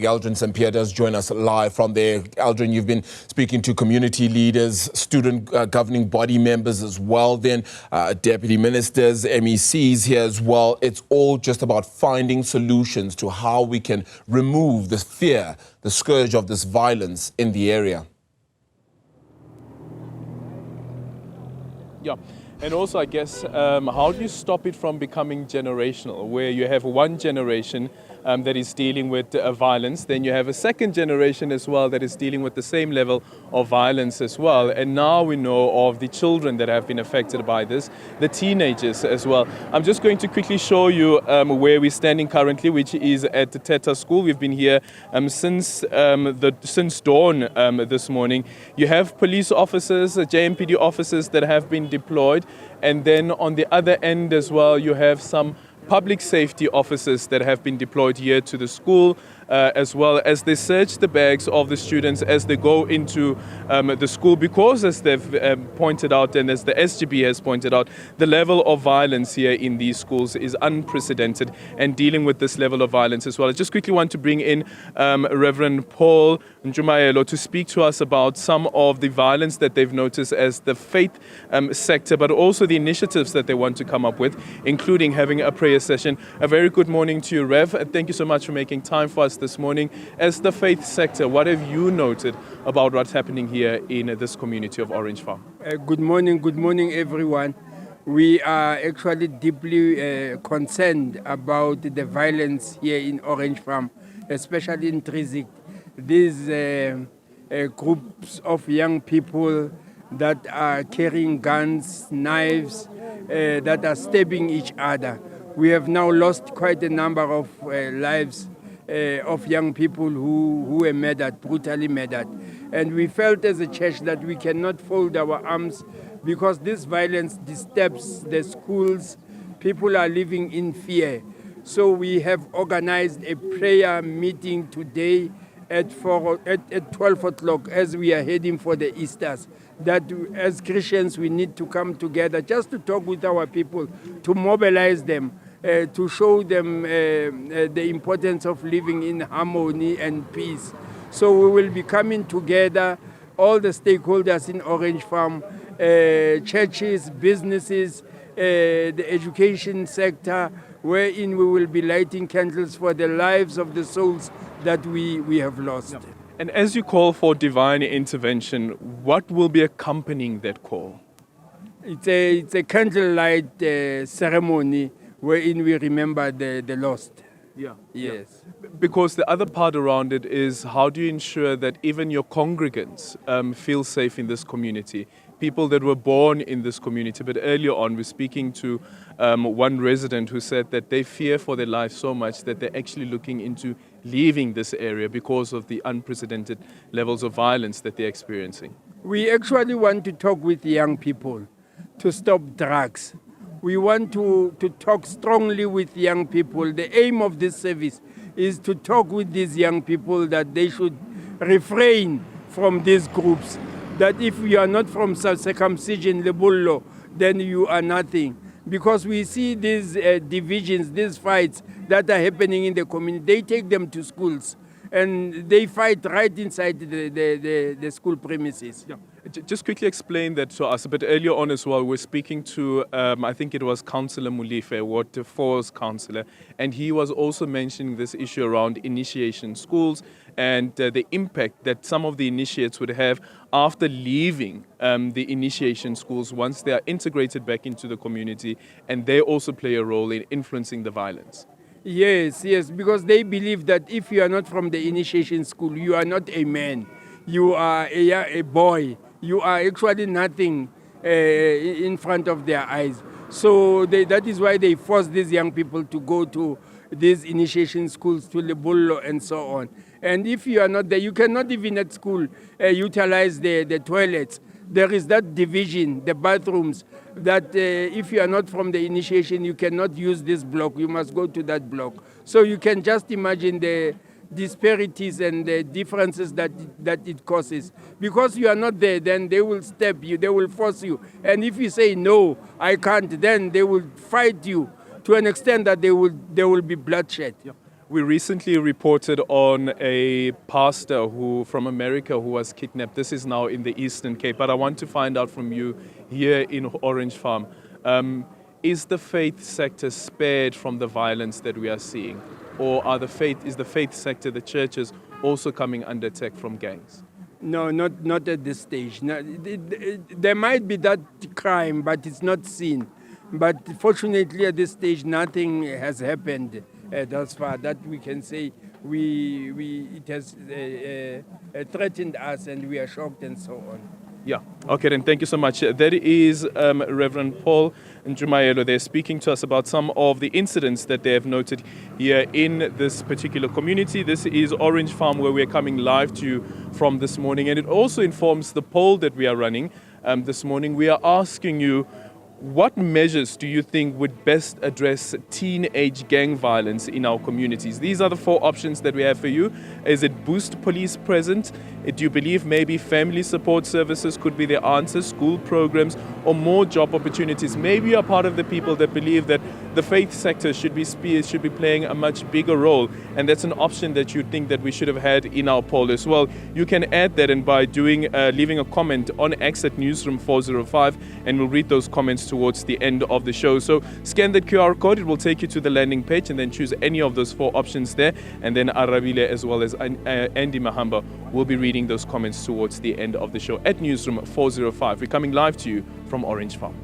Aldrin Sampear does join us live from there. Aldrin, you've been speaking to community leaders, student governing body members as well, then deputy ministers, MECs here as well. It's all just about finding solutions to how we can remove the fear, the scourge of this violence in the area. Yeah. And also, I guess, how do you stop it from becoming generational, where you have one generation that is dealing with violence, then you have a second generation as well that is dealing with the same level of violence as well. And now we know of the children that have been affected by this, the teenagers as well. I'm just going to quickly show you where we're standing currently, which is at the Teta School. We've been here since dawn this morning. You have police officers, JMPD officers that have been deployed. And then on the other end as well, you have some public safety officers that have been deployed here to the school, as well as they search the bags of the students as they go into the school, because as they've pointed out and as the SGB has pointed out, the level of violence here in these schools is unprecedented, and dealing with this level of violence as well. I just quickly want to bring in Reverend Paul Ntshumayelo to speak to us about some of the violence that they've noticed as the faith sector, but also the initiatives that they want to come up with, including having a prayer session. A very good morning to you, Rev. Thank you so much for making time for us this morning. As the faith sector, what have you noted about what's happening here in this community of Orange Farm? Good morning, everyone. We are actually deeply concerned about the violence here in Orange Farm, especially in Driziek. These groups of young people that are carrying guns, knives, that are stabbing each other. We have now lost quite a number of lives of young people who were murdered, brutally murdered. And we felt as a church that we cannot fold our arms because this violence disturbs the schools. People are living in fear. So we have organized a prayer meeting today at 12 o'clock as we are heading for the Easters. That as Christians we need to come together just to talk with our people, to mobilize them, to show them the importance of living in harmony and peace. So we will be coming together, all the stakeholders in Orange Farm, churches, businesses, the education sector, wherein we will be lighting candles for the lives of the souls that we have lost. Yeah. And as you call for divine intervention, what will be accompanying that call? It's a candlelight ceremony wherein we remember the lost. Yeah. Yes. Yeah. Because the other part around it is, how do you ensure that even your congregants feel safe in this community? People that were born in this community. But earlier on, we're speaking to one resident who said that they fear for their life so much that they're actually looking into leaving this area because of the unprecedented levels of violence that they're experiencing. We actually want to talk with young people to stop drugs. We want to talk strongly with young people. The aim of this service is to talk with these young people that they should refrain from these groups. That if you are not from circumcision, lebullo, then you are nothing. Because we see these divisions, these fights that are happening in the community, they take them to schools and they fight right inside the school premises. Yeah. Just quickly explain that to us. But earlier on as well, we're speaking to, I think it was Councillor Mulife, Ward 4's councillor, and he was also mentioning this issue around initiation schools and the impact that some of the initiates would have after leaving the initiation schools once they are integrated back into the community, and they also play a role in influencing the violence. Yes, because they believe that if you are not from the initiation school, you are not a man, you are a boy. You are actually nothing in front of their eyes. So that is why they force these young people to go to these initiation schools, to Lebullo and so on. And if you are not there, you cannot even at school utilize the toilets. There is that division, the bathrooms, that if you are not from the initiation, you cannot use this block. You must go to that block. So you can just imagine the disparities and the differences that it causes. Because you are not there, then they will stab you, they will force you. And if you say, no, I can't, then they will fight you to an extent that there will be bloodshed. Yeah. We recently reported on a pastor from America who was kidnapped. This is now in the Eastern Cape, but I want to find out from you here in Orange Farm. Is the faith sector spared from the violence that we are seeing? Or is the faith sector, the churches, also coming under attack from gangs? No, not at this stage. No, there might be that crime, but it's not seen. But fortunately, at this stage, nothing has happened thus far that we can say it has threatened us and we are shocked and so on. Yeah. Okay, then thank you so much. That is Reverend Paul Ntshumayelo. They're speaking to us about some of the incidents that they have noted here in this particular community. This is Orange Farm, where we're coming live to you from this morning. And it also informs the poll that we are running this morning. We are asking you, what measures do you think would best address teenage gang violence in our communities? These are the 4 options that we have for you. Is it boost police presence? Do you believe maybe family support services could be the answer, school programs, or more job opportunities? Maybe you are part of the people that believe that the faith sector should be playing a much bigger role, and that's an option that you think that we should have had in our poll as well. You can add that in by leaving a comment on X at Newzroom 405, and we'll read those comments towards the end of the show. So scan that QR code, it will take you to the landing page, and then choose any of those 4 options there, and then Arabile as well as Andy Mahamba will be reading those comments towards the end of the show at Newzroom 405. We're coming live to you from Orange Farm.